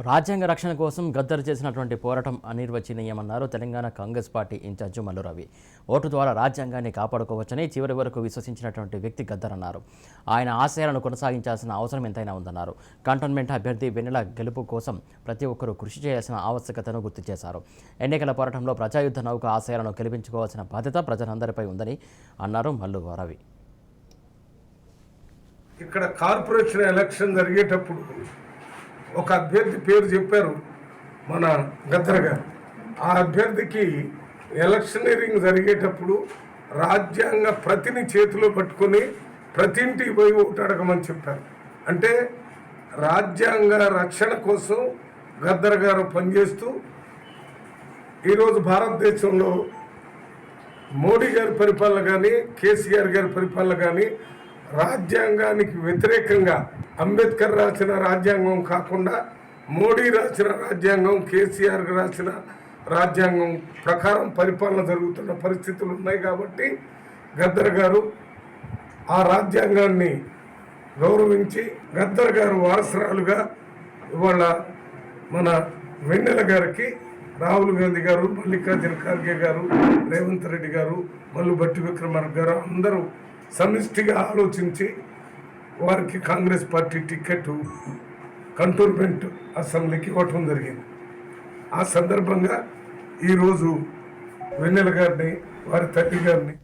రాజ్యాంగ రక్షణ కోసం గద్దర్ చేసినటువంటి పోరాటం అనిర్వచనీయమన్నారు Telangana Congress party incharge Mallu Ravi. Vote ద్వారా రాజ్యాంగాన్ని కాపాడుకోవచ్చని చివరి వరకు విశ్వసించినటువంటి వ్యక్తి గద్దర్ అన్నారు. ఆయన ఆశయాలను కొనసాగించాల్సిన అవసరం ఎంతైనా ఉందన్నారు. కంటోన్మెంట్ అభ్యర్థి వెన్నెల గెలుపు కోసం ప్రతి ఒక్కరూ కృషి చేయాల్సిన ఆవశ్యకతను గుర్తు చేశారు. ఎన్నికల పోరాటంలో ప్రజాయుద్ధ నౌక ఆశయాలను గెలిపించుకోవాల్సిన బాధ్యత ప్రజలందరిపై ఉందని అన్నారు మల్లు రవి. ఇక్కడ కార్పొరేషన్ ఎలక్షన్ జరిగేటప్పుడు ఒక అభ్యర్థి పేరు చెప్పారు మన గద్దర్ గారు. ఆ అభ్యర్థికి ఎలక్షనీరింగ్ జరిగేటప్పుడు రాజ్యాంగ ప్రతిని చేతిలో పట్టుకొని ప్రతి ఇంటికి పోయి ఓటు అడగమని చెప్పారు. అంటే రాజ్యాంగ రక్షణ కోసం గద్దర్ గారు పనిచేస్తూ ఈరోజు భారతదేశంలో మోడీ గారి పరిపాలన కానీ కేసీఆర్ గారి పరిపాలన కానీ రాజ్యాంగానికి వ్యతిరేకంగా అంబేద్కర్ రాసిన రాజ్యాంగం కాకుండా మోడీ రాసిన రాజ్యాంగం, కేసీఆర్ రాసిన రాజ్యాంగం ప్రకారం పరిపాలన జరుగుతున్న పరిస్థితులు ఉన్నాయి. కాబట్టి గద్దర్ గారు ఆ రాజ్యాంగాన్ని గౌరవించి గద్దర్ గారు వారసురాలుగా ఇవాళ మన వెన్నెల గారికి రాహుల్ గాంధీ గారు, మల్లికార్జున ఖార్గే గారు, రేవంత్ రెడ్డి గారు, మల్లు భట్టి విక్రమార్క గారు అందరూ సమిష్టిగా ఆలోచించి వారికి కాంగ్రెస్ పార్టీ టికెట్ కంటోన్మెంట్ అసెంబ్లీకి ఇవ్వటం జరిగింది. ఆ సందర్భంగా ఈరోజు వెన్నెల గారిని, వారి తల్లి గారిని